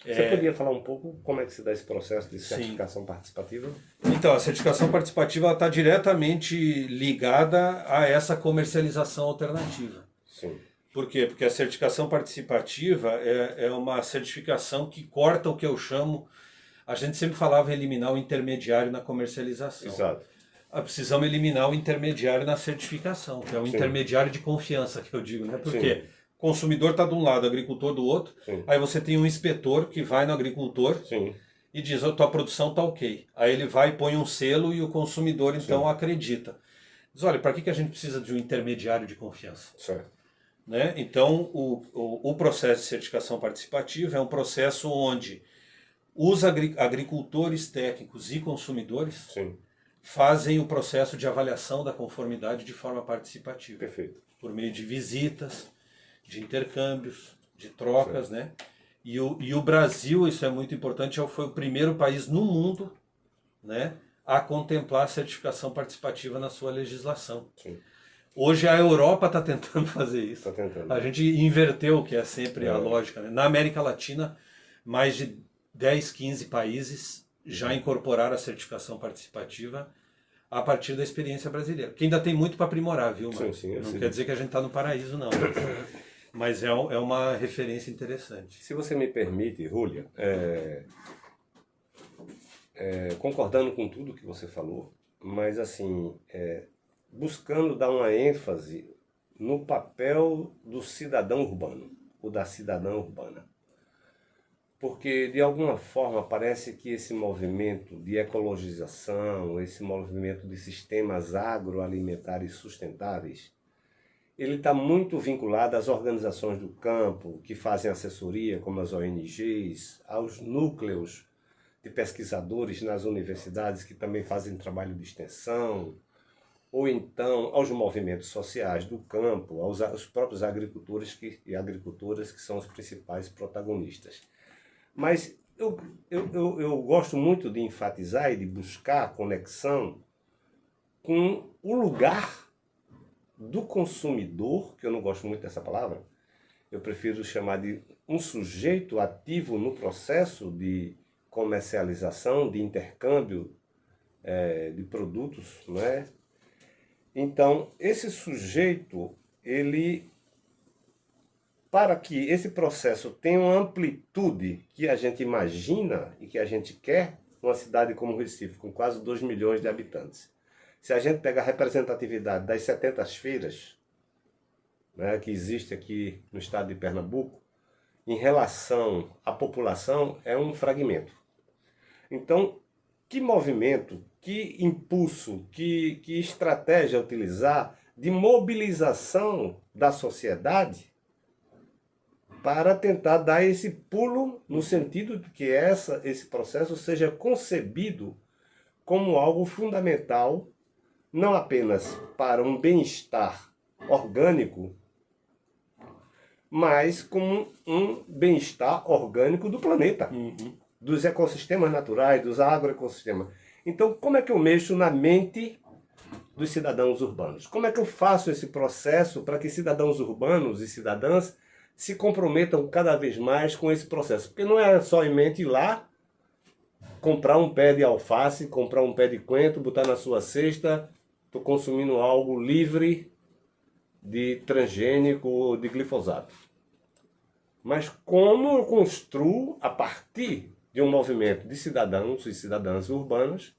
Você podia falar um pouco como é que se dá esse processo de Sim. certificação participativa? Então, a certificação participativa está diretamente ligada a essa comercialização alternativa. Sim. Por quê? Porque a certificação participativa é uma certificação que corta o que eu chamo... A gente sempre falava em eliminar o intermediário na comercialização. Exato. Precisamos eliminar o intermediário na certificação, que é o Sim. intermediário de confiança que eu digo, né? Porque Sim. o consumidor está de um lado, o agricultor do outro. Sim. Aí você tem um inspetor que vai no agricultor Sim. e diz, a tua produção está ok. Aí ele vai e põe um selo e o consumidor então acredita. Diz, olha, para que a gente precisa de um intermediário de confiança? Certo. Né? Então, o processo de certificação participativa é um processo onde os agricultores técnicos e consumidores Sim. fazem o processo de avaliação da conformidade de forma participativa. Perfeito. Por meio de visitas, de intercâmbios, de trocas, né? E o Brasil, isso é muito importante, foi o primeiro país no mundo, né, a contemplar a certificação participativa na sua legislação. Sim. Hoje a Europa está tentando fazer isso. Está tentando. A gente inverteu, que é sempre a lógica, né? Na América Latina, mais de 10, 15 países já incorporaram a certificação participativa a partir da experiência brasileira. Que ainda tem muito para aprimorar, viu, Marcos? Sim, não quer dizer que a gente está no paraíso, não. Mas é uma referência interessante. Se você me permite, Rúlia, concordando com tudo que você falou, mas assim, buscando dar uma ênfase no papel do cidadão urbano, ou da cidadã urbana. Porque, de alguma forma, parece que esse movimento de ecologização, esse movimento de sistemas agroalimentares sustentáveis, ele está muito vinculado às organizações do campo, que fazem assessoria, como as ONGs, aos núcleos de pesquisadores nas universidades, que também fazem trabalho de extensão, ou então aos movimentos sociais do campo, aos próprios agricultores e agricultoras, que são os principais protagonistas. Mas eu gosto muito de enfatizar e de buscar a conexão com o lugar do consumidor, que eu não gosto muito dessa palavra, eu prefiro chamar de um sujeito ativo no processo de comercialização, de intercâmbio de produtos, não é? Então, esse sujeito, para que esse processo tenha uma amplitude que a gente imagina e que a gente quer, uma cidade como Recife, com quase 2 milhões de habitantes, se a gente pega a representatividade das 70 feiras, né, que existe aqui no estado de Pernambuco, em relação à população, é um fragmento. Então, que movimento, que impulso, que estratégia utilizar de mobilização da sociedade para tentar dar esse pulo no sentido de que esse processo seja concebido como algo fundamental, não apenas para um bem-estar orgânico, mas como um bem-estar orgânico do planeta, dos ecossistemas naturais, dos agroecossistemas. Então, como é que eu mexo na mente dos cidadãos urbanos? Como é que eu faço esse processo para que cidadãos urbanos e cidadãs se comprometam cada vez mais com esse processo? Porque não é só em mente ir lá, comprar um pé de alface, comprar um pé de coentro, botar na sua cesta, estou consumindo algo livre de transgênico ou de glifosato. Mas como eu construo, a partir de um movimento de cidadãos e cidadãs urbanas,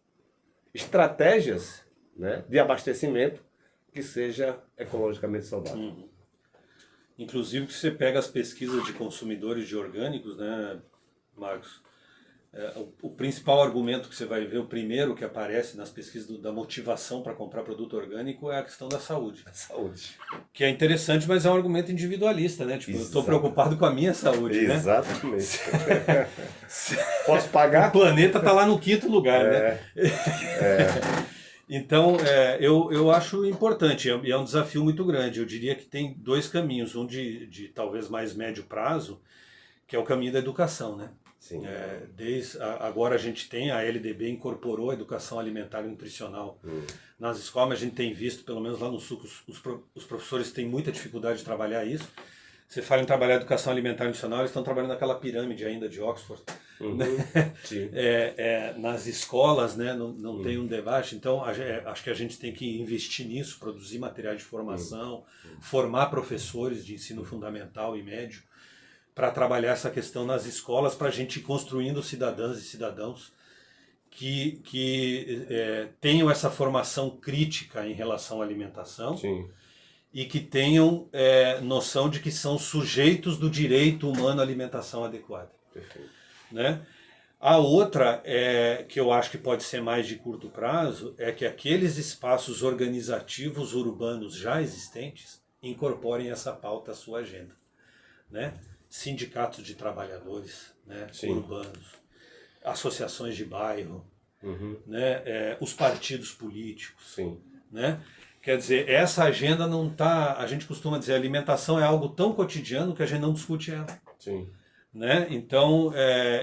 estratégias, né, de abastecimento que seja ecologicamente saudável. Inclusive, que você pega as pesquisas de consumidores de orgânicos, né, Marcos? O principal argumento que você vai ver, o primeiro que aparece nas pesquisas da motivação para comprar produto orgânico é a questão da saúde. A saúde. Que é interessante, mas é um argumento individualista, né? Tipo, eu estou preocupado com a minha saúde, né? Exatamente. Posso pagar? O planeta está lá no 5º lugar, né? Então, eu acho importante, e é um desafio muito grande. Eu diria que tem 2 caminhos, um de talvez mais médio prazo, que é o caminho da educação, né? Sim. Agora a gente tem, a LDB incorporou a educação alimentar e nutricional nas escolas, mas a gente tem visto, pelo menos lá no Sul, os professores têm muita dificuldade de trabalhar isso. Você fala em trabalhar educação alimentar nutricional, eles estão trabalhando naquela pirâmide ainda de Oxford. Né? Sim. Nas escolas, né, não tem um debate, então acho que a gente tem que investir nisso, produzir materiais de formação, formar professores de ensino fundamental e médio, para trabalhar essa questão nas escolas, para a gente ir construindo cidadãs e cidadãos que tenham essa formação crítica em relação à alimentação. Sim. E que tenham noção de que são sujeitos do direito humano à alimentação adequada. Perfeito. Né? A outra, que eu acho que pode ser mais de curto prazo, é que aqueles espaços organizativos urbanos já existentes incorporem essa pauta à sua agenda. Né? Sindicatos de trabalhadores, né? Urbanos, associações de bairro, né? Os partidos políticos. Sim. Né? Quer dizer, essa agenda não está... A gente costuma dizer, a alimentação é algo tão cotidiano que a gente não discute ela. Sim. Né? Então,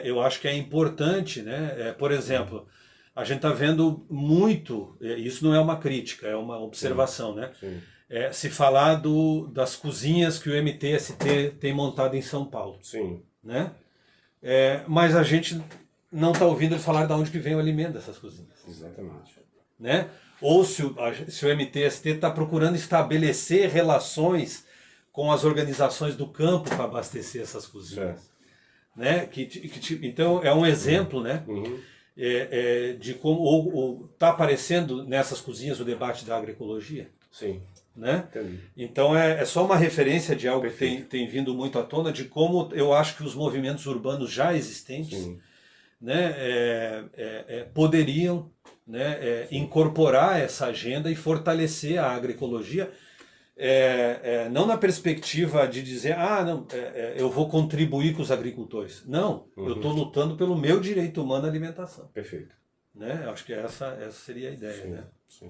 eu acho que é importante, né? Por exemplo, a gente está vendo muito, isso não é uma crítica, é uma observação, né? Sim. Se falar das cozinhas que o MTST tem montado em São Paulo. Sim. Né? Mas a gente não está ouvindo ele falar de onde que vem o alimento dessas cozinhas. Exatamente. Né? Ou se o MTST está procurando estabelecer relações com as organizações do campo para abastecer essas cozinhas. Né? Então é um exemplo, né? De como está aparecendo nessas cozinhas o debate da agroecologia. Sim. Né? Entendi. Então é só uma referência de algo Perfeito. que tem vindo muito à tona, de como eu acho que os movimentos urbanos já existentes, né, poderiam, né, incorporar essa agenda e fortalecer a agroecologia, não na perspectiva de dizer, eu vou contribuir com os agricultores. Não, eu estou lutando pelo meu direito humano à alimentação. Perfeito. Né? Acho que essa seria a ideia. Sim. Né? Sim.